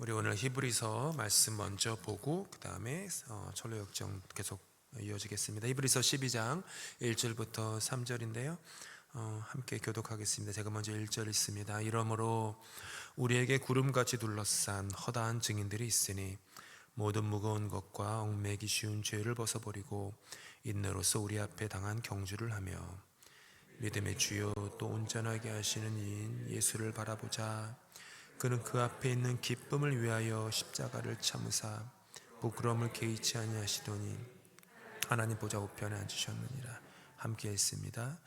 우리 오늘 히브리서 말씀 먼저 보고 그 다음에 철로역정 계속 이어지겠습니다. 히브리서 12장 1절부터 3절인데요. 함께 교독하겠습니다. 제가 먼저 1절 읽습니다. 이러므로 우리에게 구름같이 둘러싼 허다한 증인들이 있으니 모든 무거운 것과 얽매기 쉬운 죄를 벗어버리고 인내로서 우리 앞에 당한 경주를 하며 믿음의 주요 또 온전하게 하시는 이인 예수를 바라보자. 그는 그 앞에 있는 기쁨을 위하여 십자가를 참으사 부끄러움을 개의치 아니하시더니 하나님 보좌 우편에 앉으셨느니라. 함께 읽습니다.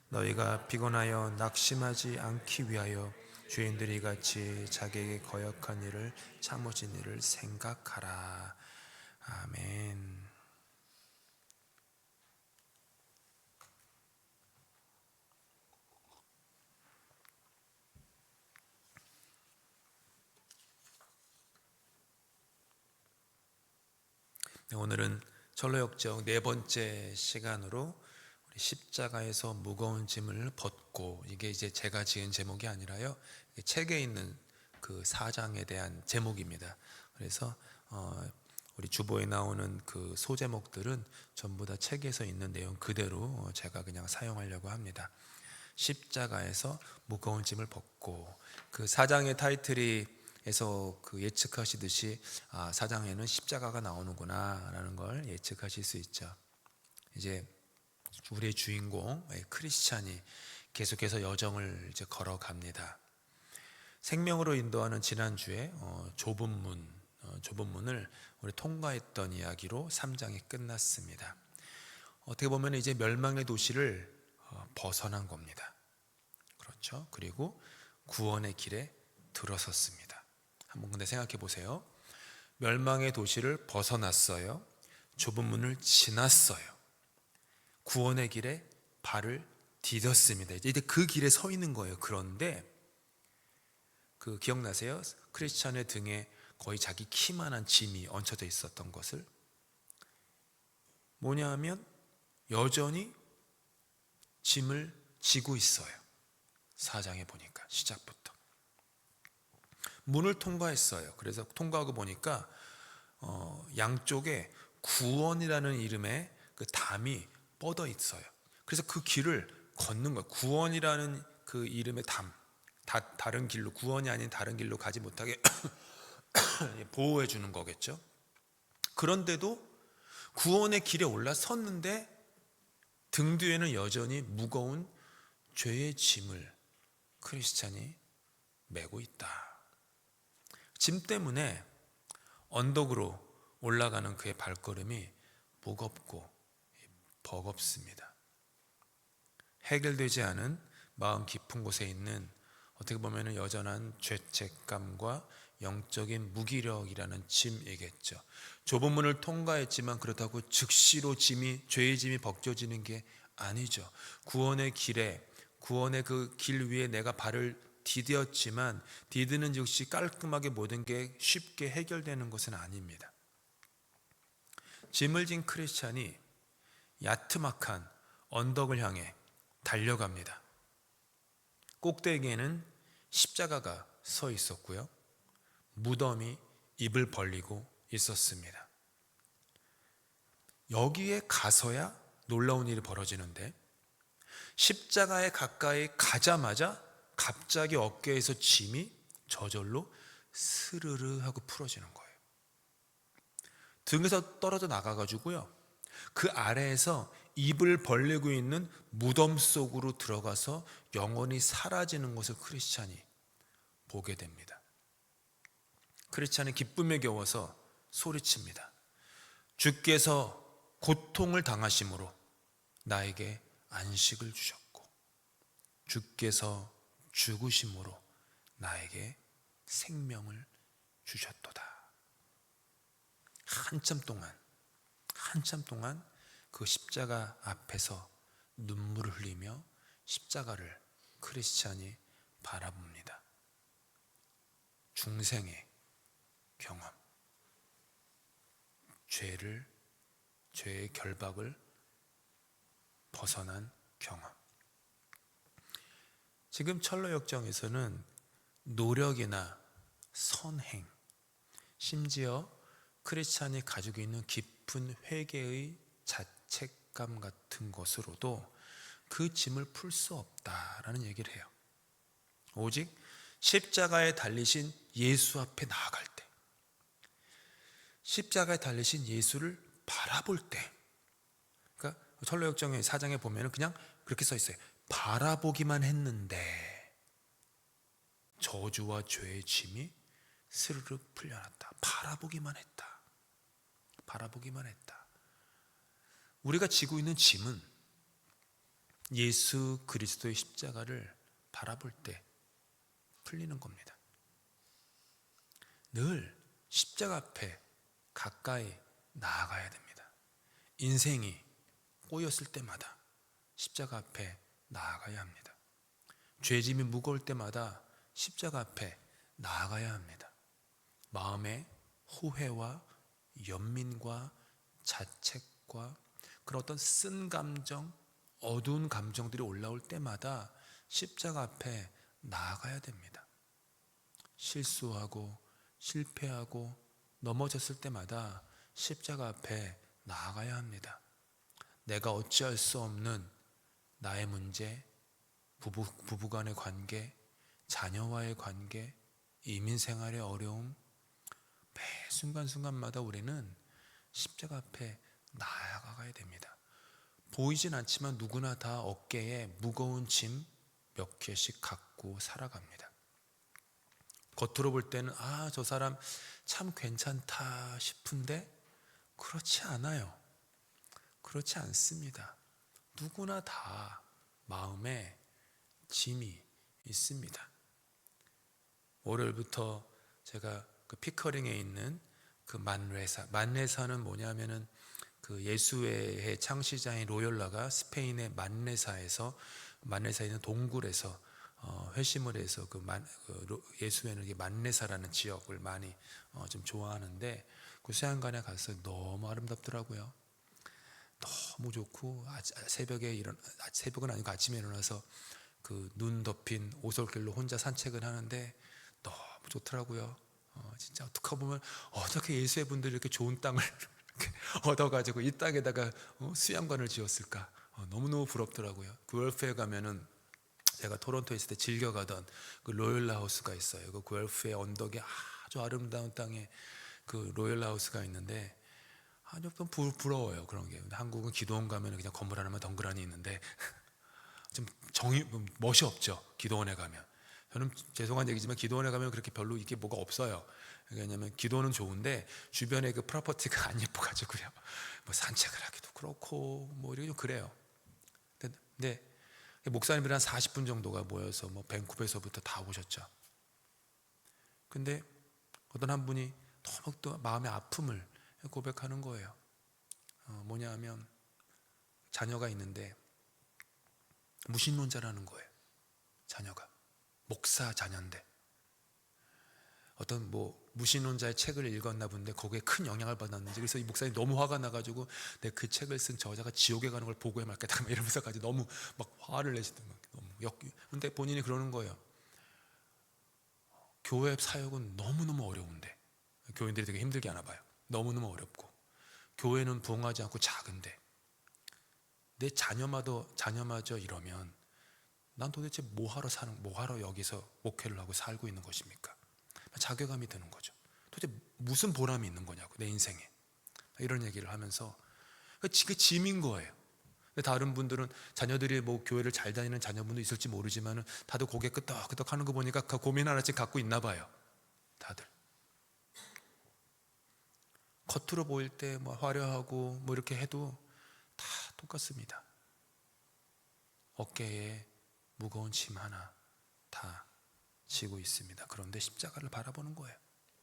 너희가 피곤하여 낙심하지 않기 위하여 죄인들이 같이 자기에게 거역한 일을 참으신 일을 생각하라. 아멘. 오늘은 철로역정 네 번째 시간으로 우리 십자가에서 무거운 짐을 벗고, 이게 이제 제가 지은 제목이 아니라요, 책에 있는 그 4장에 대한 제목입니다. 그래서 우리 주보에 나오는 그 소제목들은 전부 다 책에서 있는 내용 그대로 제가 그냥 사용하려고 합니다. 십자가에서 무거운 짐을 벗고, 그 4장의 타이틀이 에서 그 예측하시듯이 사장에는 십자가가 나오는구나 라는 걸 예측하실 수 있죠. 이제 우리의 주인공 크리스찬이 계속해서 여정을 이제 걸어갑니다. 생명으로 인도하는 지난주에 좁은 문을 우리 통과했던 이야기로 3장이 끝났습니다. 어떻게 보면 이제 멸망의 도시를 벗어난 겁니다. 그렇죠. 그리고 구원의 길에 들어섰습니다. 한번 근데 생각해 보세요. 멸망의 도시를 벗어났어요. 좁은 문을 지났어요. 구원의 길에 발을 디뎠습니다. 이제 그 길에 서 있는 거예요. 그런데 그 기억나세요? 크리스찬의 등에 거의 자기 키만한 짐이 얹혀져 있었던 것을, 뭐냐 하면 여전히 짐을 지고 있어요. 4장에 보니까 시작부터 문을 통과했어요. 그래서 통과하고 보니까 양쪽에 구원이라는 이름의 그 담이 뻗어 있어요. 그래서 그 길을 걷는 거예요. 구원이라는 그 이름의 담, 다른 길로, 구원이 아닌 다른 길로 가지 못하게 보호해 주는 거겠죠. 그런데도 구원의 길에 올라섰는데 등 뒤에는 여전히 무거운 죄의 짐을 크리스찬이 메고 있다. 짐 때문에 언덕으로 올라가는 그의 발걸음이 무겁고 버겁습니다. 해결되지 않은 마음 깊은 곳에 있는, 어떻게 보면 여전한 죄책감과 영적인 무기력이라는 짐이겠죠. 좁은 문을 통과했지만 그렇다고 즉시로 죄의 짐이 벗겨지는 게 아니죠. 구원의 길에, 구원의 그 길 위에 내가 발을 디뎠지만 디드는 즉시 깔끔하게 모든 게 쉽게 해결되는 것은 아닙니다. 짐을 진 크리스찬이 야트막한 언덕을 향해 달려갑니다. 꼭대기에는 십자가가 서 있었고요, 무덤이 입을 벌리고 있었습니다. 여기에 가서야 놀라운 일이 벌어지는데, 십자가에 가까이 가자마자 갑자기 어깨에서 짐이 저절로 스르르 하고 풀어지는 거예요. 등에서 떨어져 나가가지고요, 그 아래에서 입을 벌리고 있는 무덤 속으로 들어가서 영원히 사라지는 것을 크리스찬이 보게 됩니다. 크리스찬은 기쁨에 겨워서 소리칩니다. 주께서 고통을 당하심으로 나에게 안식을 주셨고 주께서 죽으심으로 나에게 생명을 주셨도다. 한참 동안 그 십자가 앞에서 눈물을 흘리며 십자가를 크리스찬이 바라봅니다. 중생의 경험, 죄의 결박을 벗어난 경험. 지금 철로역정에서는 노력이나 선행, 심지어 크리스찬이 가지고 있는 깊은 회개의 자책감 같은 것으로도 그 짐을 풀 수 없다라는 얘기를 해요. 오직 십자가에 달리신 예수 앞에 나아갈 때, 십자가에 달리신 예수를 바라볼 때, 그러니까 철로역정의 4장에 보면은 그냥 그렇게 써 있어요. 바라보기만 했는데 저주와 죄의 짐이 스르르 풀려났다. 바라보기만 했다. 바라보기만 했다. 우리가 지고 있는 짐은 예수 그리스도의 십자가를 바라볼 때 풀리는 겁니다. 늘 십자가 앞에 가까이 나아가야 됩니다. 인생이 꼬였을 때마다 십자가 앞에 나아가야 합니다. 죄짐이 무거울 때마다 십자가 앞에 나아가야 합니다. 마음의 후회와 연민과 자책과 그런 어떤 쓴 감정, 어두운 감정들이 올라올 때마다 십자가 앞에 나아가야 됩니다. 실수하고 실패하고 넘어졌을 때마다 십자가 앞에 나아가야 합니다. 내가 어찌할 수 없는 나의 문제, 부부간의 관계, 자녀와의 관계, 이민생활의 어려움, 매 순간순간마다 우리는 십자가 앞에 나아가야 됩니다. 보이진 않지만 누구나 다 어깨에 무거운 짐 몇 개씩 갖고 살아갑니다. 겉으로 볼 때는 저 사람 참 괜찮다 싶은데 그렇지 않아요. 그렇지 않습니다. 누구나 다 마음에 짐이 있습니다. 월요일부터 제가 그 피커링에 있는 그 만레사는 뭐냐면은 그 예수회의 창시자인 로욜라가 스페인의 만레사에 있는 동굴에서 회심을 해서 예수회는 만레사라는 지역을 많이 좀 좋아하는데 그 수양관에 가서 너무 아름답더라고요. 너무 좋고 새벽은 아니고 아침에 일어나서 그 눈 덮인 오솔길로 혼자 산책을 하는데 너무 좋더라고요. 진짜 어떻게 보면 어떻게 예수의 분들이 이렇게 좋은 땅을 이렇게 얻어가지고 이 땅에다가 수양관을 지었을까? 너무너무 부럽더라고요. 구엘프에 가면은 제가 토론토에 있을 때 즐겨 가던 그 로열 하우스가 있어요. 그 구엘프의 언덕에 아주 아름다운 땅에 그 로열 하우스가 있는데 아주 좀 부러워요. 그런 게. 한국은 기도원 가면 그냥 건물 하나만 덩그러니 있는데 좀 멋이 없죠. 기도원에 가면. 저는 죄송한 얘기지만 기도원에 가면 그렇게 별로 이게 뭐가 없어요. 왜냐하면 기도는 좋은데 주변에 그 프로퍼티가 안 예뻐가지고요. 뭐 산책을 하기도 그렇고 뭐 이렇게 좀 그래요. 근데 목사님들 한 40분 정도가 모여서 뭐 밴쿠버에서부터 다 오셨죠. 근데 어떤 한 분이 너무 또 마음의 아픔을 고백하는 거예요. 뭐냐 하면 자녀가 있는데 무신론자라는 거예요. 자녀가 목사 자녀인데 어떤 무신론자의 책을 읽었나 본데 거기에 큰 영향을 받았는지 그래서 이 목사님이 너무 화가 나가지고 내 그 책을 쓴 저자가 지옥에 가는 걸 보고야 말겠다 이러면서 가지고 너무 막 화를 내시던 거예요. 근데 본인이 그러는 거예요. 교회 사역은 너무너무 어려운데 교인들이 되게 힘들게 하나 봐요. 너무너무 어렵고 교회는 부흥하지 않고 작은데 내 자녀마저 이러면 난 도대체 뭐하러 여기서 목회를 하고 살고 있는 것입니까? 자괴감이 드는 거죠. 도대체 무슨 보람이 있는 거냐고 내 인생에 이런 얘기를 하면서 그 짐인 거예요. 다른 분들은 자녀들이 교회를 잘 다니는 자녀분도 있을지 모르지만은 다들 고개 끄덕끄덕 하는 거 보니까 그 고민 하나씩 갖고 있나 봐요. 다들 겉으로 보일 때 화려하고 이렇게 해도 다 똑같습니다. 어깨에 무거운 짐 하나 다 지고 있습니다. 그런데 십자가를 바라보는 거예요.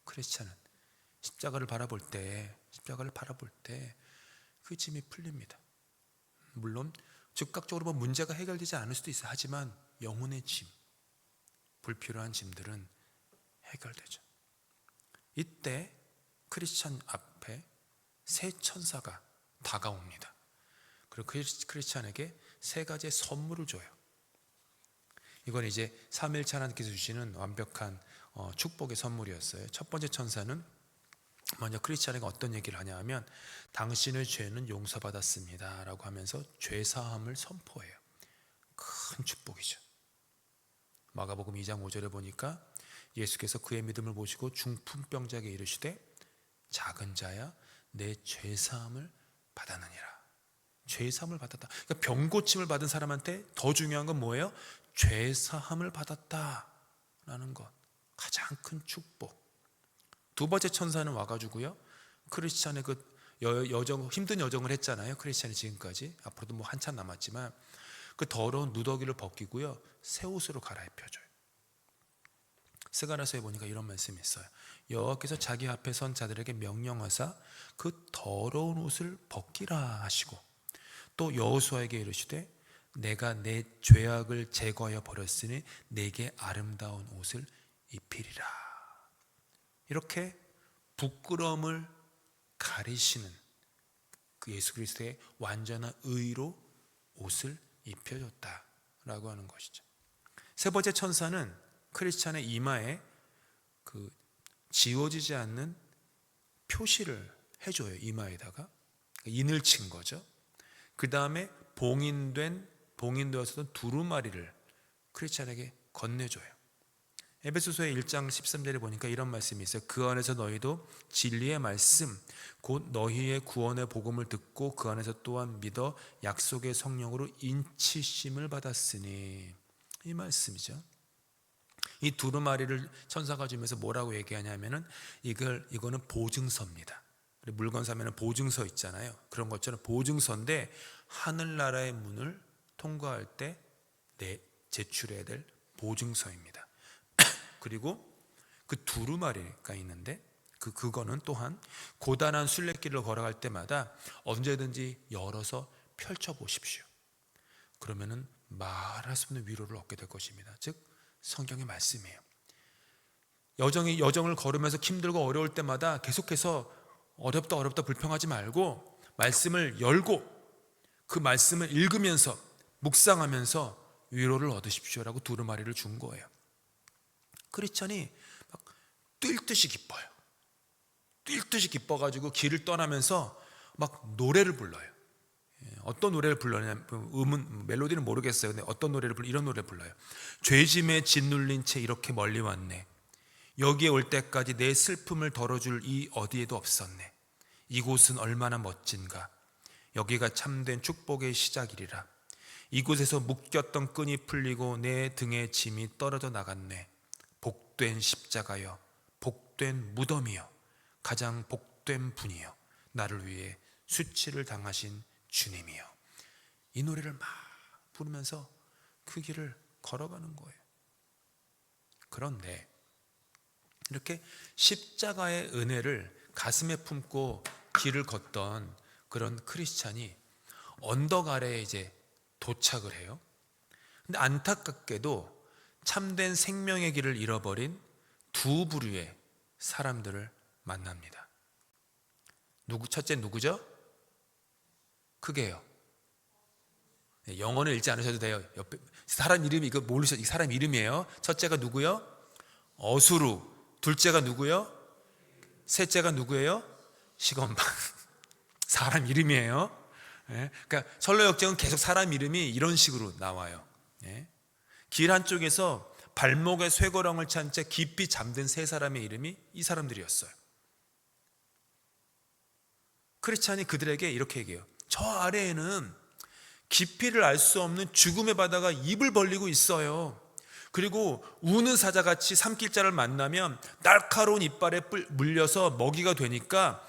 크리스찬은 십자가를 바라볼 때 그 짐이 풀립니다. 물론 즉각적으로 문제가 해결되지 않을 수도 있어요. 하지만 영혼의 짐, 불필요한 짐들은 해결되죠. 이때 크리스찬 앞에 새 천사가 다가옵니다. 그리고 크리스찬에게 세 가지의 선물을 줘요. 이건 이제 삼일차 하나님께서 주시는 완벽한 축복의 선물이었어요. 첫 번째 천사는 먼저 크리스찬에게 어떤 얘기를 하냐 하면 당신의 죄는 용서받았습니다 라고 하면서 죄사함을 선포해요. 큰 축복이죠. 마가복음 2장 5절에 보니까 예수께서 그의 믿음을 보시고 중풍병자에게 이르시되 작은 자야 내 죄사함을 받았느니라. 죄사함을 받았다. 그러니까 병 고침을 받은 사람한테 더 중요한 건 뭐예요? 죄사함을 받았다라는 것. 가장 큰 축복. 두 번째 천사는 와가지고요, 크리스찬의 그 여정, 힘든 여정을 했잖아요. 크리스찬이 지금까지. 앞으로도 뭐 한참 남았지만 그 더러운 누더기를 벗기고요, 새 옷으로 갈아입혀줘요. 스가랴서에 보니까 이런 말씀이 있어요. 여호와께서 자기 앞에 선 자들에게 명령하사 그 더러운 옷을 벗기라 하시고, 또 여호수아에게 이르시되 내가 내 죄악을 제거하여 버렸으니 내게 아름다운 옷을 입히리라. 이렇게 부끄러움을 가리시는 그 예수 그리스도의 완전한 의로 옷을 입혀줬다라고 하는 것이죠. 세 번째 천사는 크리스찬의 이마에 그 지워지지 않는 표시를 해줘요. 이마에다가 인을 친 거죠. 그 다음에 봉인되었던 두루마리를 크리스찬에게 건네줘요. 에베소서의 1장 13절에 보니까 이런 말씀이 있어요. 그 안에서 너희도 진리의 말씀 곧 너희의 구원의 복음을 듣고 그 안에서 또한 믿어 약속의 성령으로 인치심을 받았으니, 이 말씀이죠. 이 두루마리를 천사가 주면서 뭐라고 얘기하냐면은 이거는 보증서입니다. 물건 사면은 보증서 있잖아요. 그런 것처럼 보증서인데 하늘나라의 문을 통과할 때 제출해야 될 보증서입니다. 그리고 그 두루마리가 있는데 그거는 또한 고단한 순례길을 걸어갈 때마다 언제든지 열어서 펼쳐 보십시오. 그러면은 말할 수 없는 위로를 얻게 될 것입니다. 즉 성경의 말씀이에요. 여정을 걸으면서 힘들고 어려울 때마다 계속해서 어렵다 불평하지 말고 말씀을 열고 그 말씀을 읽으면서 묵상하면서 위로를 얻으십시오라고 두루마리를 준 거예요. 크리스찬이 막 뛸 듯이 기뻐요. 뛸 듯이 기뻐가지고 길을 떠나면서 막 노래를 불러요. 어떤 노래를 불러냐, 멜로디는 모르겠어요. 근데 어떤 노래를 불러, 이런 노래를 불러요. 죄짐에 짓눌린 채 이렇게 멀리 왔네. 여기에 올 때까지 내 슬픔을 덜어줄 이 어디에도 없었네. 이곳은 얼마나 멋진가. 여기가 참된 축복의 시작이리라. 이곳에서 묶였던 끈이 풀리고 내 등의 짐이 떨어져 나갔네. 복된 십자가여, 복된 무덤이여, 가장 복된 분이여, 나를 위해 수치를 당하신 주님이여. 이 노래를 막 부르면서 그 길을 걸어가는 거예요. 그런데 이렇게 십자가의 은혜를 가슴에 품고 길을 걷던 그런 크리스찬이 언덕 아래에 이제 도착을 해요. 근데 안타깝게도 참된 생명의 길을 잃어버린 두 부류의 사람들을 만납니다. 첫째 누구죠? 크게요. 영어는 읽지 않으셔도 돼요. 옆에 사람 이름이 이거 모르셔. 이 사람 이름이에요. 첫째가 누구요? 어수루. 둘째가 누구요? 셋째가 누구예요? 시건방. 사람 이름이에요. 그러니까 설로역정은 계속 사람 이름이 이런 식으로 나와요. 길 한쪽에서 발목에 쇠고랑을 찬 채 깊이 잠든 세 사람의 이름이 이 사람들이었어요. 크리스찬이 그들에게 이렇게 얘기해요. 저 아래에는 깊이를 알 수 없는 죽음의 바다가 입을 벌리고 있어요. 그리고 우는 사자같이 삼킬 자를 만나면 날카로운 이빨에 물려서 먹이가 되니까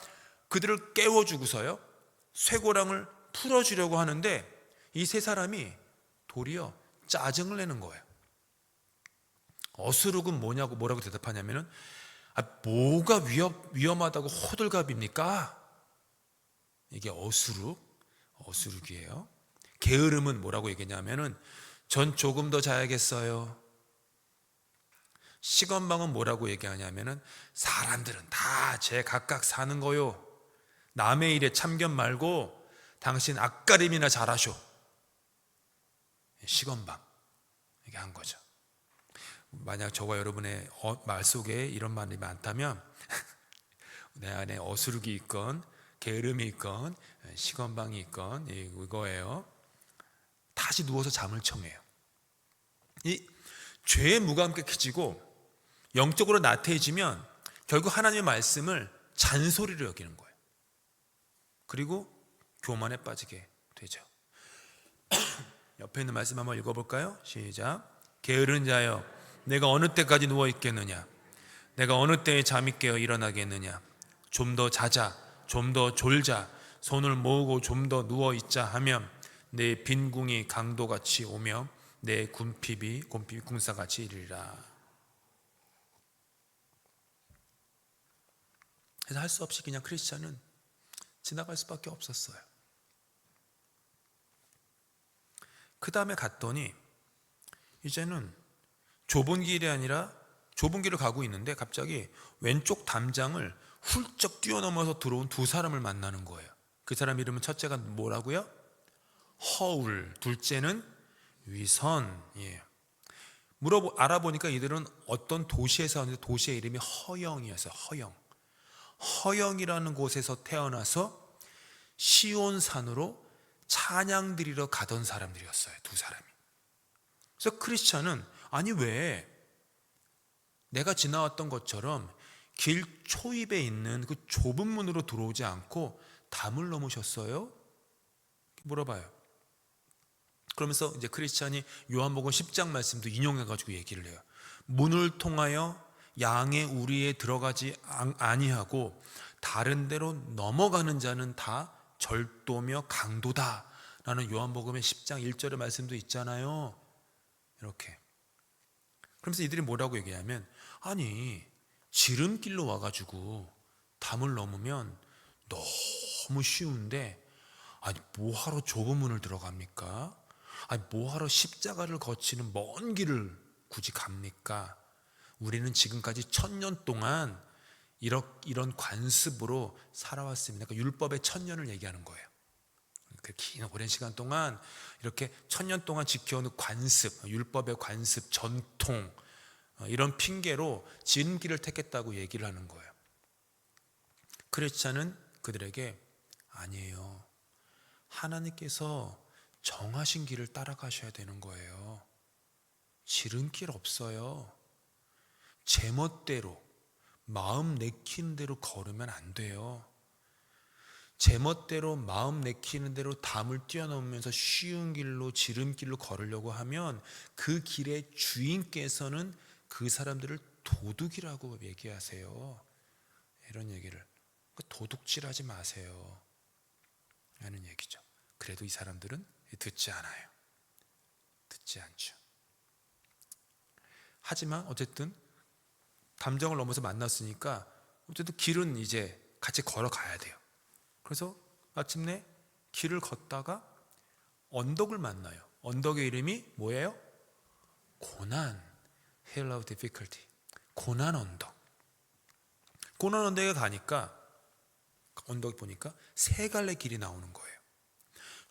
그들을 깨워주고서요, 쇠고랑을 풀어주려고 하는데 이 세 사람이 도리어 짜증을 내는 거예요. 어스룩은 뭐라고 대답하냐면은, 뭐가 위험하다고 호들갑입니까? 이게 어스룩이에요. 게으름은 뭐라고 얘기했냐면은, 전 조금 더 자야겠어요. 시건방은 뭐라고 얘기하냐면은, 사람들은 다 제 각각 사는 거요. 남의 일에 참견 말고 당신 앞가림이나 잘하쇼. 시건방 얘기한 거죠. 만약 저와 여러분의 말 속에 이런 말이 많다면 내 안에 어스룩이 있건 게으름이 있건 시건방이 있건 이거예요. 다시 누워서 잠을 청해요. 이 죄의 무감각해지고 영적으로 나태해지면 결국 하나님의 말씀을 잔소리로 여기는 거예요. 그리고 교만에 빠지게 되죠. 옆에 있는 말씀 한번 읽어볼까요? 시작. 게으른 자여, 내가 어느 때까지 누워 있겠느냐? 내가 어느 때에 잠이 깨어 일어나겠느냐? 좀 더 자자, 좀 더 졸자, 손을 모으고 좀 더 누워 있자 하면 내 빈궁이 강도같이 오며 내 굼핍이 궁사같이 이르리라. 그래서 할 수 없이 그냥 크리스찬은 지나갈 수밖에 없었어요. 그 다음에 갔더니 이제는 좁은 길이 아니라 좁은 길을 가고 있는데 갑자기 왼쪽 담장을 훌쩍 뛰어넘어서 들어온 두 사람을 만나는 거예요. 그 사람 이름은 첫째가 뭐라고요? 허울, 둘째는 위선이에요. 알아보니까 이들은 어떤 도시에서 왔는데 도시의 이름이 허영이었어요. 허영이라는 곳에서 태어나서 시온산으로 찬양 드리러 가던 사람들이었어요. 두 사람이. 그래서 크리스찬은 아니 왜 내가 지나왔던 것처럼 길 초입에 있는 그 좁은 문으로 들어오지 않고 담을 넘으셨어요? 물어봐요. 그러면서 이제 크리스찬이 요한복음 10장 말씀도 인용해가지고 얘기를 해요. 문을 통하여 양의 우리에 들어가지 아니하고 다른 데로 넘어가는 자는 다 절도며 강도다 라는 요한복음의 10장 1절의 말씀도 있잖아요. 이렇게. 그러면서 이들이 뭐라고 얘기하면 아니 지름길로 와가지고 담을 넘으면 너무 쉬운데 아니 뭐하러 좁은 문을 들어갑니까? 아니 뭐하러 십자가를 거치는 먼 길을 굳이 갑니까? 우리는 지금까지 1000년 동안 이런 관습으로 살아왔습니다. 그러니까 율법의 1000년을 얘기하는 거예요. 그 긴 오랜 시간 동안 이렇게 1000년 동안 지켜오는 관습, 율법의 관습, 전통 이런 핑계로 지름길을 택했다고 얘기를 하는 거예요. 크리스찬은 그들에게 아니에요. 하나님께서 정하신 길을 따라가셔야 되는 거예요. 지름길 없어요. 제멋대로 마음 내키는 대로 걸으면 안 돼요. 제멋대로 마음 내키는 대로 담을 뛰어넘으면서 쉬운 길로 지름길로 걸으려고 하면 그 길의 주인께서는 그 사람들을 도둑이라고 얘기하세요. 이런 얘기를. 도둑질하지 마세요 라는 얘기죠. 그래도 이 사람들은 듣지 않아요. 듣지 않죠. 하지만 어쨌든 담장을 넘어서 만났으니까 어쨌든 길은 이제 같이 걸어가야 돼요. 그래서 마침내 길을 걷다가 언덕을 만나요. 언덕의 이름이 뭐예요? 고난, Hill of Difficulty, 고난 언덕. 고난 언덕에 가니까 언덕 보니까 세 갈래 길이 나오는 거예요.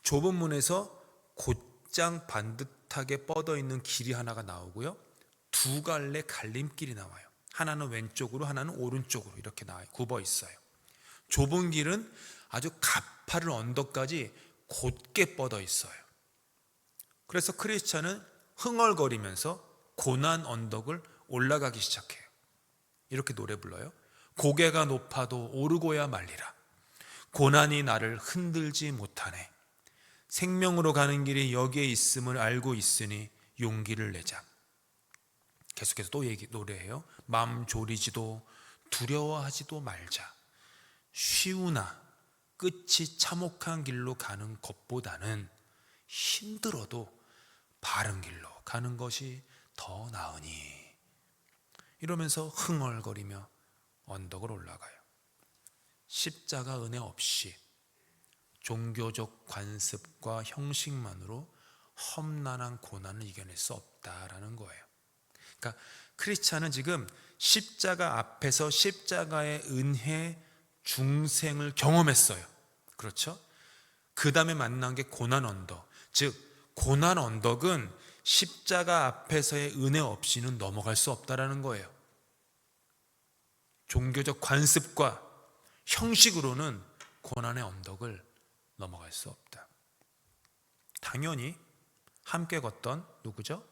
좁은 문에서 곧장 반듯하게 뻗어 있는 길이 하나가 나오고요. 두 갈래 갈림길이 나와요. 하나는 왼쪽으로 하나는 오른쪽으로 이렇게 나와요. 굽어 있어요. 좁은 길은 아주 가파른 언덕까지 곧게 뻗어 있어요. 그래서 크리스찬은 흥얼거리면서 고난 언덕을 올라가기 시작해요. 이렇게 노래 불러요. 고개가 높아도 오르고야 말리라. 고난이 나를 흔들지 못하네. 생명으로 가는 길이 여기에 있음을 알고 있으니 용기를 내자. 계속해서 또 노래해요. 마음 졸이지도 두려워하지도 말자. 쉬우나 끝이 참혹한 길로 가는 것보다는 힘들어도 바른 길로 가는 것이 더 나으니. 이러면서 흥얼거리며 언덕을 올라가요. 십자가 은혜 없이 종교적 관습과 형식만으로 험난한 고난을 이겨낼 수 없다라는 거예요. 그러니까 크리스찬은 지금 십자가 앞에서 십자가의 은혜 중생을 경험했어요. 그렇죠? 그 다음에 만난 게 고난 언덕. 즉 고난 언덕은 십자가 앞에서의 은혜 없이는 넘어갈 수 없다라는 거예요. 종교적 관습과 형식으로는 고난의 언덕을 넘어갈 수 없다. 당연히 함께 걷던 누구죠?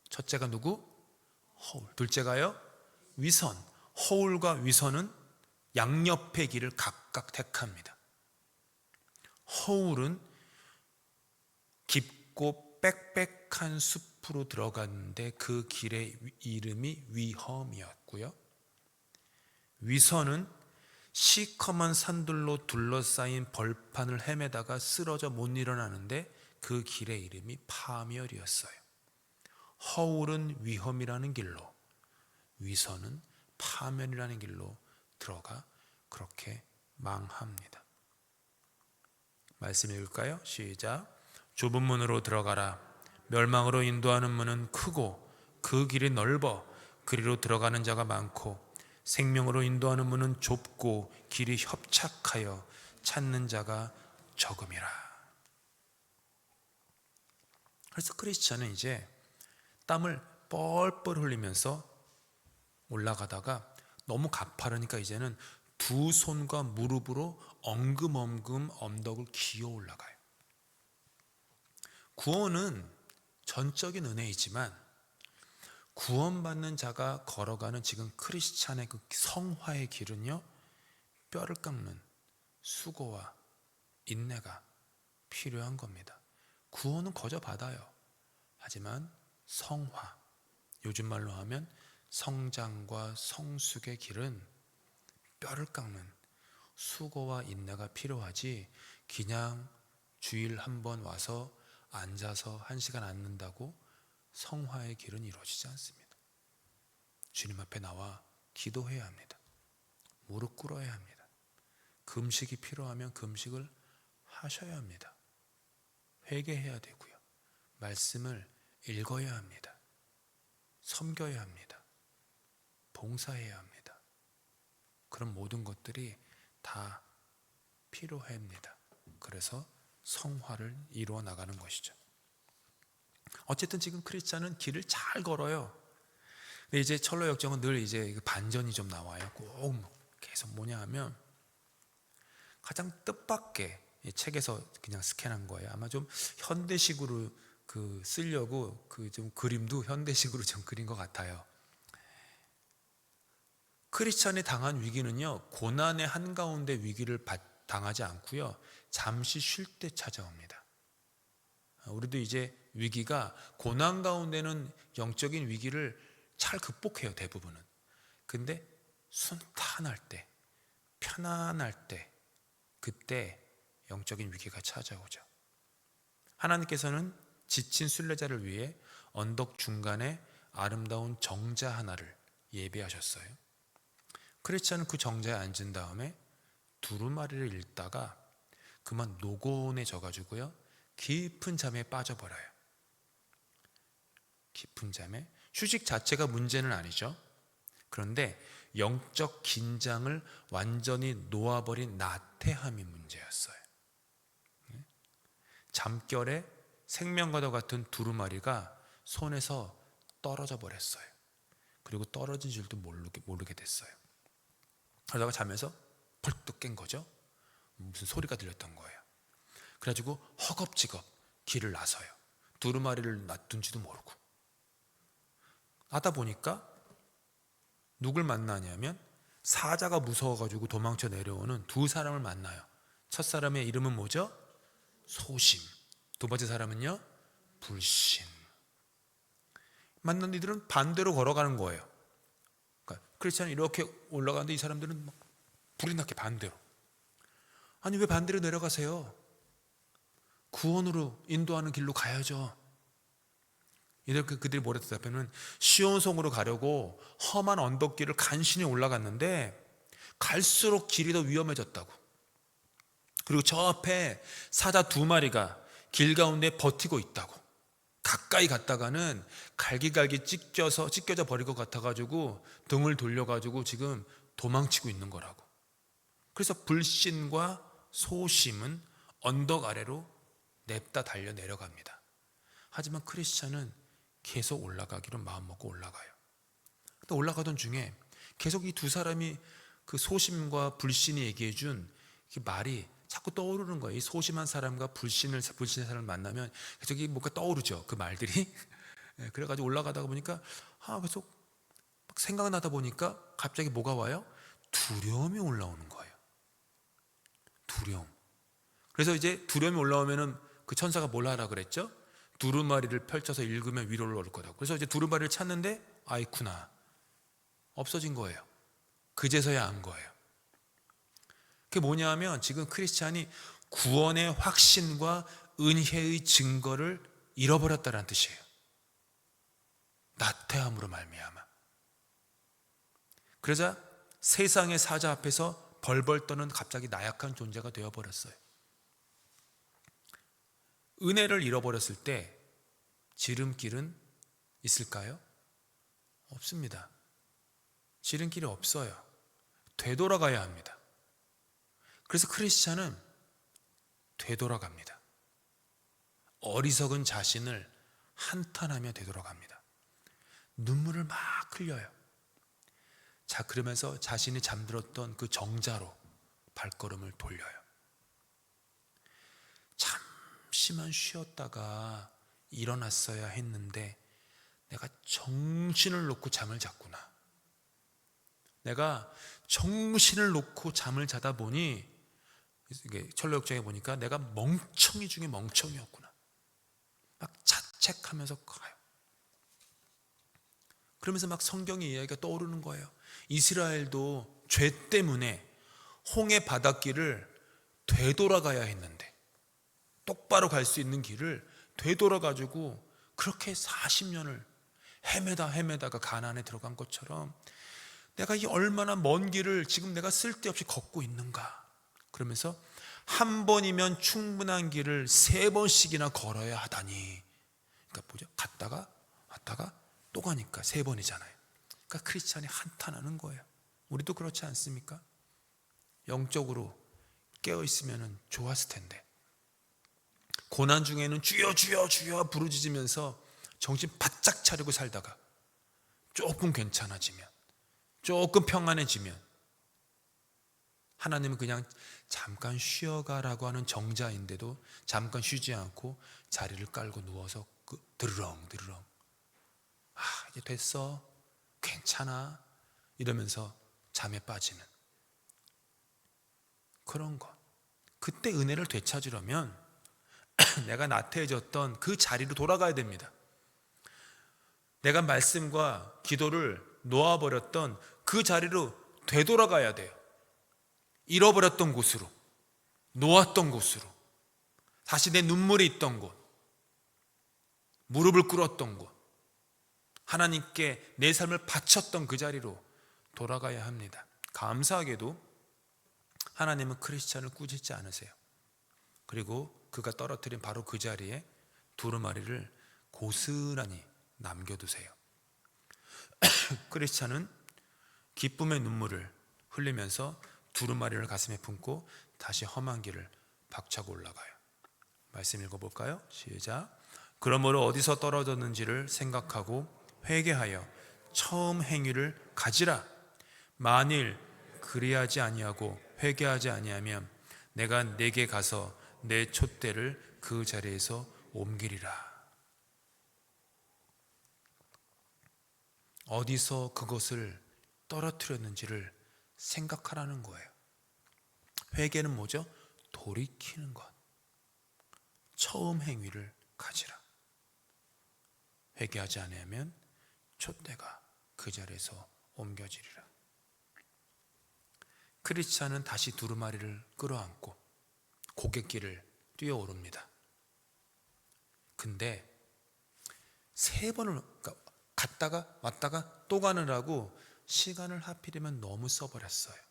첫째가 누구? 허울. 둘째가요? 위선. 허울과 위선은 양옆의 길을 각각 택합니다. 허울은 깊고 빽빽한 숲으로 들어갔는데 그 길의 이름이 위험이었고요. 위선은 시커먼 산들로 둘러싸인 벌판을 헤매다가 쓰러져 못 일어나는데 그 길의 이름이 파멸이었어요. 허울은 위험이라는 길로, 위선은 파멸이라는 길로 들어가 그렇게 망합니다. 말씀 읽을까요? 시작. 좁은 문으로 들어가라. 멸망으로 인도하는 문은 크고 그 길이 넓어 그리로 들어가는 자가 많고 생명으로 인도하는 문은 좁고 길이 협착하여 찾는 자가 적음이라. 그래서 크리스찬은 이제 땀을 뻘뻘 흘리면서 올라가다가 너무 가파르니까 이제는 두 손과 무릎으로 엉금엉금 언덕을 기어 올라가요. 구원은 전적인 은혜이지만 구원받는 자가 걸어가는 지금 크리스찬의 그 성화의 길은요, 뼈를 깎는 수고와 인내가 필요한 겁니다. 구원은 거저 받아요. 하지만 성화, 요즘 말로 하면 성장과 성숙의 길은 뼈를 깎는 수고와 인내가 필요하지, 그냥 주일 한번 와서 앉아서 1시간 앉는다고 성화의 길은 이루어지지 않습니다. 주님 앞에 나와 기도해야 합니다. 무릎 꿇어야 합니다. 금식이 필요하면 금식을 하셔야 합니다. 회개해야 되고요. 말씀을 읽어야 합니다. 섬겨야 합니다. 봉사해야 합니다. 그런 모든 것들이 다 필요합니다. 그래서 성화를 이루어 나가는 것이죠. 어쨌든 지금 크리스찬은 길을 잘 걸어요. 근데 이제 철로 역정은 늘 이제 반전이 좀 나와요. 꼭 계속 뭐냐 하면 가장 뜻밖의, 이 책에서 그냥 스캔한 거예요. 아마 좀 현대식으로 쓰려고 좀 그림도 현대식으로 좀 그린 것 같아요. 크리스찬이 당한 위기는요, 고난의 한가운데 위기를 당하지 않고요, 잠시 쉴 때 찾아옵니다. 우리도 이제 위기가, 고난 가운데는 영적인 위기를 잘 극복해요, 대부분은. 근데 순탄할 때, 편안할 때, 그때 영적인 위기가 찾아오죠. 하나님께서는 지친 순례자를 위해 언덕 중간에 아름다운 정자 하나를 예비하셨어요. 크리스찬은 그 정자에 앉은 다음에 두루마리를 읽다가 그만 노곤해져 가지고요, 깊은 잠에 빠져버려요. 깊은 잠에. 휴식 자체가 문제는 아니죠. 그런데 영적 긴장을 완전히 놓아버린 나태함이 문제였어요. 잠결에 생명과도 같은 두루마리가 손에서 떨어져 버렸어요. 그리고 떨어진 줄도 모르게 됐어요. 그러다가 자면서 벌떡 깬 거죠. 무슨 소리가 들렸던 거예요. 그래가지고 허겁지겁 길을 나서요. 두루마리를 놔둔지도 모르고. 하다 보니까 누굴 만나냐면 사자가 무서워가지고 도망쳐 내려오는 두 사람을 만나요. 첫 사람의 이름은 뭐죠? 소심. 두 번째 사람은요? 불신. 만난 이들은 반대로 걸어가는 거예요. 그러니까 크리스찬이 이렇게 올라가는데 이 사람들은 막 불이 나게 반대로. 아니, 왜 반대로 내려가세요? 구원으로 인도하는 길로 가야죠. 이렇게 그들이 뭐라 대답하면, 시온성으로 가려고 험한 언덕길을 간신히 올라갔는데 갈수록 길이 더 위험해졌다고. 그리고 저 앞에 사자 2마리가 길 가운데 버티고 있다고. 가까이 갔다가는 갈기갈기 찢겨져 버릴 것 같아가지고 등을 돌려가지고 지금 도망치고 있는 거라고. 그래서 불신과 소심은 언덕 아래로 냅다 달려 내려갑니다. 하지만 크리스찬은 계속 올라가기로 마음먹고 올라가요. 근데 올라가던 중에 계속 이 두 사람이 그 소심과 불신이 얘기해 준 그 말이 자꾸 떠오르는 거예요. 이 소심한 사람과 불신의 사람을 만나면 계속 뭔가 떠오르죠. 그 말들이. 그래가지고 올라가다가 보니까 계속 막 생각나다 보니까 갑자기 뭐가 와요? 두려움이 올라오는 거예요. 두려움. 그래서 이제 두려움이 올라오면은 그 천사가 뭘 하라 그랬죠? 두루마리를 펼쳐서 읽으면 위로 올라올 거라고. 그래서 이제 두루마리를 찾는데 아이쿠나 없어진 거예요. 그제서야 안 거예요. 그게 뭐냐 하면 지금 크리스찬이 구원의 확신과 은혜의 증거를 잃어버렸다는 뜻이에요. 나태함으로 말미암아. 그러자 세상의 사자 앞에서 벌벌 떠는 갑자기 나약한 존재가 되어버렸어요. 은혜를 잃어버렸을 때 지름길은 있을까요? 없습니다. 지름길이 없어요. 되돌아가야 합니다. 그래서 크리스찬은 되돌아갑니다. 어리석은 자신을 한탄하며 되돌아갑니다. 눈물을 막 흘려요. 자, 그러면서 자신이 잠들었던 그 정자로 발걸음을 돌려요. 잠시만 쉬었다가 일어났어야 했는데 내가 정신을 놓고 잠을 잤구나. 내가 정신을 놓고 잠을 자다 보니 이게 철로역정에 보니까 내가 멍청이 중에 멍청이었구나. 막 자책하면서 가요. 그러면서 막 성경의 이야기가 떠오르는 거예요. 이스라엘도 죄 때문에 홍해 바닷길을 되돌아가야 했는데 똑바로 갈 수 있는 길을 되돌아가지고 그렇게 40년을 헤매다가 가나안에 들어간 것처럼 내가 이 얼마나 먼 길을 지금 내가 쓸데없이 걷고 있는가. 그러면서 한 번이면 충분한 길을 3번씩이나 걸어야 하다니. 그러니까 뭐죠? 갔다가 왔다가 또 가니까 3번이잖아요. 그러니까 크리스찬이 한탄하는 거예요. 우리도 그렇지 않습니까? 영적으로 깨어있으면 좋았을 텐데 고난 중에는 주여 주여 주여 부르짖으면서 정신 바짝 차리고 살다가 조금 괜찮아지면, 조금 평안해지면 하나님은 그냥 잠깐 쉬어가라고 하는 정자인데도 잠깐 쉬지 않고 자리를 깔고 누워서 드르렁 이제 됐어, 괜찮아 이러면서 잠에 빠지는 그런 것. 그때 은혜를 되찾으려면 내가 나태해졌던 그 자리로 돌아가야 됩니다. 내가 말씀과 기도를 놓아버렸던 그 자리로 되돌아가야 돼요. 잃어버렸던 곳으로, 놓았던 곳으로, 다시 내 눈물이 있던 곳, 무릎을 꿇었던 곳, 하나님께 내 삶을 바쳤던 그 자리로 돌아가야 합니다. 감사하게도 하나님은 크리스찬을 꾸짖지 않으세요. 그리고 그가 떨어뜨린 바로 그 자리에 두루마리를 고스란히 남겨두세요. 크리스찬은 기쁨의 눈물을 흘리면서 두루마리를 가슴에 품고 다시 험한 길을 박차고 올라가요. 말씀 읽어볼까요? 시작. 그러므로 어디서 떨어졌는지를 생각하고 회개하여 처음 행위를 가지라. 만일 그리하지 아니하고 회개하지 아니하면 내가 내게 가서 내 촛대를 그 자리에서 옮기리라. 어디서 그것을 떨어뜨렸는지를 생각하라는 거예요. 회개는 뭐죠? 돌이키는 것. 처음 행위를 가지라. 회개하지 않으면 촛대가 그 자리에서 옮겨지리라. 크리스찬은 다시 두루마리를 끌어안고 고갯길을 뛰어오릅니다. 근데 3번을 갔다가 왔다가 또 가느라고 시간을 하필이면 너무 써버렸어요.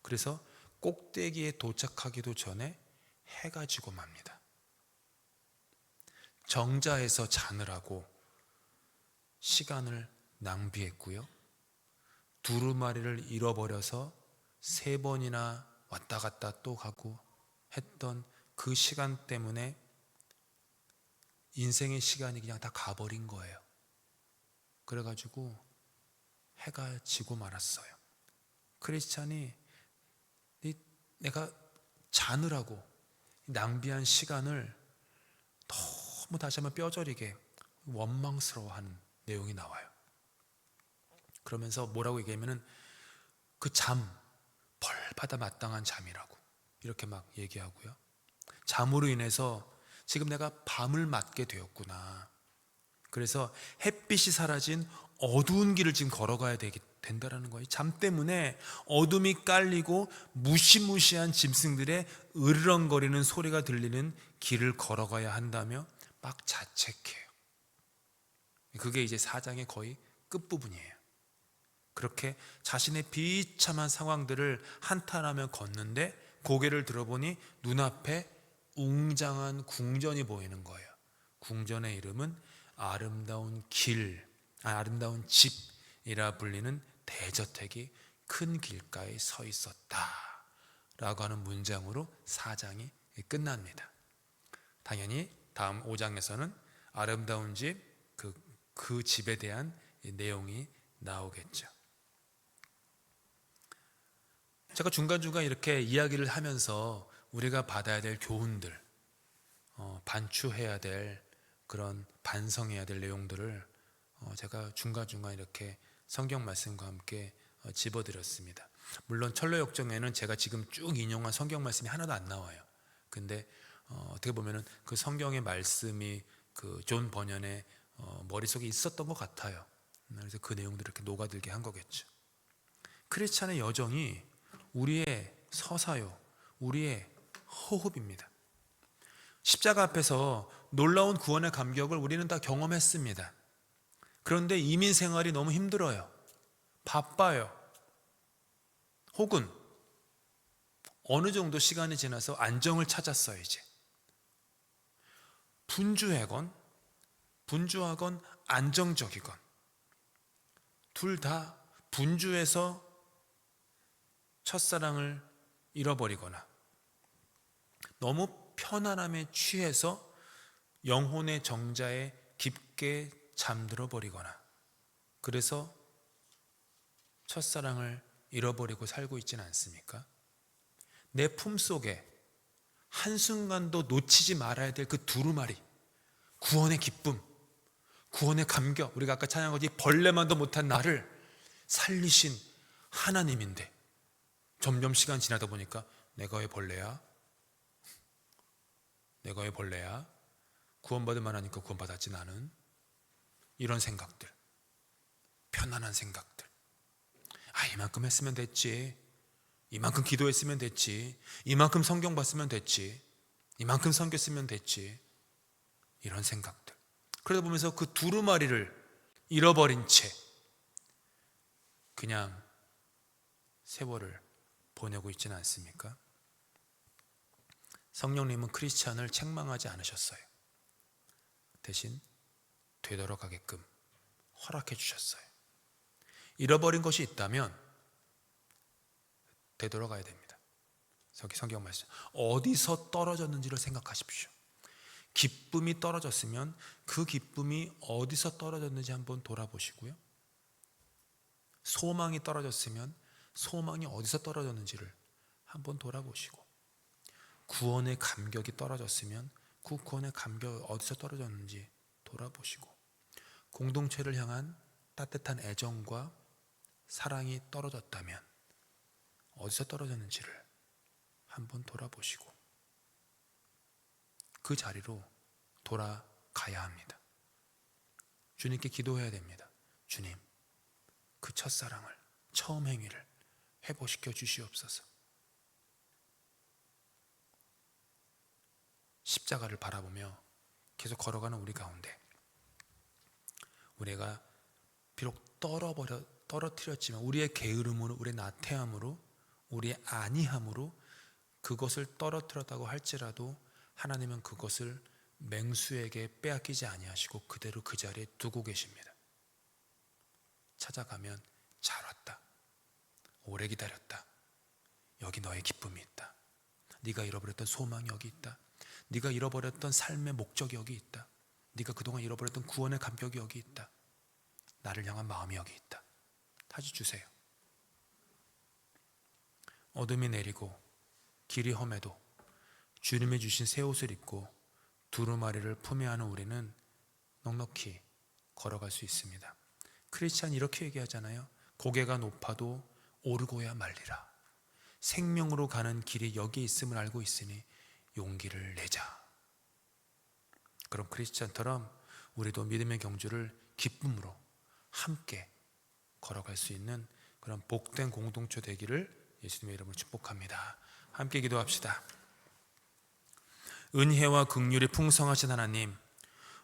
그래서 꼭대기에 도착하기도 전에 해가 지고 맙니다. 정자에서 자느라고 시간을 낭비했고요. 두루마리를 잃어버려서 3번이나 왔다 갔다 또 가고 했던 그 시간 때문에 인생의 시간이 그냥 다 가버린 거예요. 그래가지고 해가 지고 말았어요. 크리스찬이 내가 자느라고 낭비한 시간을 너무 다시 한번 뼈저리게 원망스러워하는 내용이 나와요. 그러면서 뭐라고 얘기하면은 그 잠, 벌받아 마땅한 잠이라고 이렇게 막 얘기하고요. 잠으로 인해서 지금 내가 밤을 맞게 되었구나. 그래서 햇빛이 사라진 어두운 길을 지금 걸어가야 된다라는 거예요. 잠 때문에 어둠이 깔리고 무시무시한 짐승들의 으르렁거리는 소리가 들리는 길을 걸어가야 한다며 막 자책해요. 그게 이제 4장의 거의 끝부분이에요. 그렇게 자신의 비참한 상황들을 한탄하며 걷는데 고개를 들어보니 눈앞에 웅장한 궁전이 보이는 거예요. 궁전의 이름은 아름다운 아름다운 집이라 불리는 대저택이 큰 길가에 서 있었다 라고 하는 문장으로 4장이 끝납니다. 당연히 다음 5장에서는 아름다운 집, 그 집에 대한 내용이 나오겠죠. 제가 중간중간 이렇게 이야기를 하면서 우리가 받아야 될 교훈들, 반추해야 될 그런 반성해야 될 내용들을 제가 중간중간 이렇게 성경 말씀과 함께 집어드렸습니다. 물론 철로역정에는 제가 지금 쭉 인용한 성경 말씀이 하나도 안 나와요. 근데 어떻게 보면은 그 성경의 말씀이 그 존 버년의 머릿속에 있었던 것 같아요. 그래서 그 내용들을 이렇게 녹아들게 한 거겠죠. 크리스찬의 여정이 우리의 서사요, 우리의 호흡입니다. 십자가 앞에서 놀라운 구원의 감격을 우리는 다 경험했습니다. 그런데 이민 생활이 너무 힘들어요. 바빠요. 혹은 어느 정도 시간이 지나서 안정을 찾았어요. 이제 분주하건 안정적이건 둘 다 분주해서 첫사랑을 잃어버리거나 너무 편안함에 취해서 영혼의 정자에 깊게 잠들어 버리거나 그래서 첫사랑을 잃어버리고 살고 있지는 않습니까? 내 품속에 한순간도 놓치지 말아야 될 그 두루마리, 구원의 기쁨, 구원의 감격, 우리가 아까 찬양한 거지 벌레만도 못한 나를 살리신 하나님인데 점점 시간 지나다 보니까 내가 왜 벌레야? 내가 왜 벌레야? 구원받을만 하니까 구원받았지 나는. 이런 생각들, 편안한 생각들. 이만큼 했으면 됐지, 이만큼 기도했으면 됐지, 이만큼 성경 봤으면 됐지, 이만큼 섬겼으면 됐지, 이런 생각들. 그러다 보면서 그 두루마리를 잃어버린 채 그냥 세월을 보내고 있지는 않습니까? 성령님은 크리스찬을 책망하지 않으셨어요. 대신 되돌아가게끔 허락해 주셨어요. 잃어버린 것이 있다면 되돌아가야 됩니다. 성경 말씀, 어디서 떨어졌는지를 생각하십시오. 기쁨이 떨어졌으면 그 기쁨이 어디서 떨어졌는지 한번 돌아보시고요. 소망이 떨어졌으면 소망이 어디서 떨어졌는지를 한번 돌아보시고, 구원의 감격이 떨어졌으면 그 구원의 감격이 어디서 떨어졌는지 돌아보시고, 공동체를 향한 따뜻한 애정과 사랑이 떨어졌다면 어디서 떨어졌는지를 한번 돌아보시고 그 자리로 돌아가야 합니다. 주님께 기도해야 됩니다. 주님, 그 첫사랑을, 처음 행위를 회복시켜 주시옵소서. 십자가를 바라보며 계속 걸어가는 우리 가운데 우리가 비록 떨어뜨렸지만 우리의 게으름으로, 우리의 나태함으로, 우리의 아니함으로 그것을 떨어뜨렸다고 할지라도 하나님은 그것을 맹수에게 빼앗기지 아니하시고 그대로 그 자리에 두고 계십니다. 찾아가면 잘 왔다, 오래 기다렸다, 여기 너의 기쁨이 있다, 네가 잃어버렸던 소망이 여기 있다, 네가 잃어버렸던 삶의 목적이 여기 있다, 네가 그동안 잃어버렸던 구원의 감격이 여기 있다, 나를 향한 마음이 여기 있다. 다시 주세요. 어둠이 내리고 길이 험해도 주님이 주신 새 옷을 입고 두루마리를 품에 안은 우리는 넉넉히 걸어갈 수 있습니다. 크리스찬이 이렇게 얘기하잖아요. 고개가 높아도 오르고야 말리라. 생명으로 가는 길이 여기 있음을 알고 있으니 용기를 내자. 그럼 크리스찬처럼 우리도 믿음의 경주를 기쁨으로 함께 걸어갈 수 있는 그런 복된 공동체 되기를 예수님의 이름으로 축복합니다. 함께 기도합시다. 은혜와 긍휼이 풍성하신 하나님,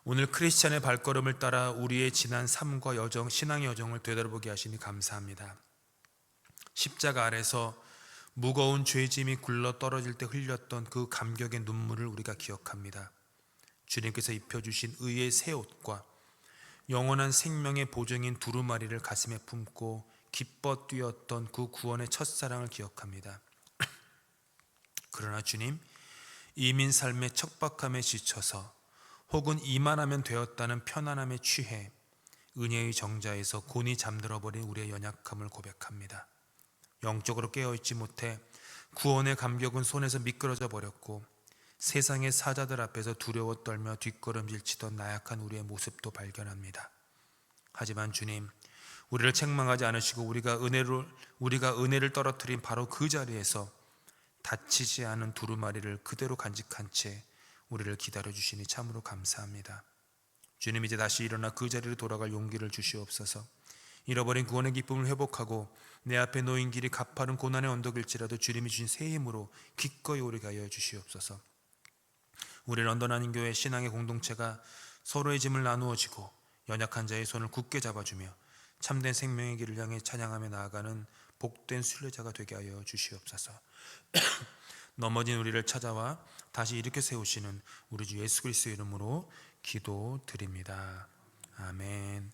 오늘 크리스찬의 발걸음을 따라 우리의 지난 삶과 여정, 신앙의 여정을 되돌아보게 하시니 감사합니다. 십자가 아래서 무거운 죄짐이 굴러 떨어질 때 흘렸던 그 감격의 눈물을 우리가 기억합니다. 주님께서 입혀주신 의의 새 옷과 영원한 생명의 보증인 두루마리를 가슴에 품고 기뻐 뛰었던 그 구원의 첫사랑을 기억합니다. 그러나 주님, 이민 삶의 척박함에 지쳐서 혹은 이만하면 되었다는 편안함에 취해 은혜의 정자에서 곤히 잠들어버린 우리의 연약함을 고백합니다. 영적으로 깨어있지 못해 구원의 감격은 손에서 미끄러져 버렸고 세상의 사자들 앞에서 두려워 떨며 뒷걸음질 치던 나약한 우리의 모습도 발견합니다. 하지만 주님, 우리를 책망하지 않으시고 우리가 은혜를 떨어뜨린 바로 그 자리에서 다치지 않은 두루마리를 그대로 간직한 채 우리를 기다려주시니 참으로 감사합니다. 주님, 이제 다시 일어나 그 자리로 돌아갈 용기를 주시옵소서. 잃어버린 구원의 기쁨을 회복하고 내 앞에 놓인 길이 가파른 고난의 언덕일지라도 주님이 주신 새 힘으로 기꺼이 오르게 하여 주시옵소서. 우리 런던 한인교회 신앙의 공동체가 서로의 짐을 나누어지고 연약한 자의 손을 굳게 잡아주며 참된 생명의 길을 향해 찬양하며 나아가는 복된 순례자가 되게 하여 주시옵소서. 넘어진 우리를 찾아와 다시 일으켜 세우시는 우리 주 예수 그리스도의 이름으로 기도드립니다. 아멘.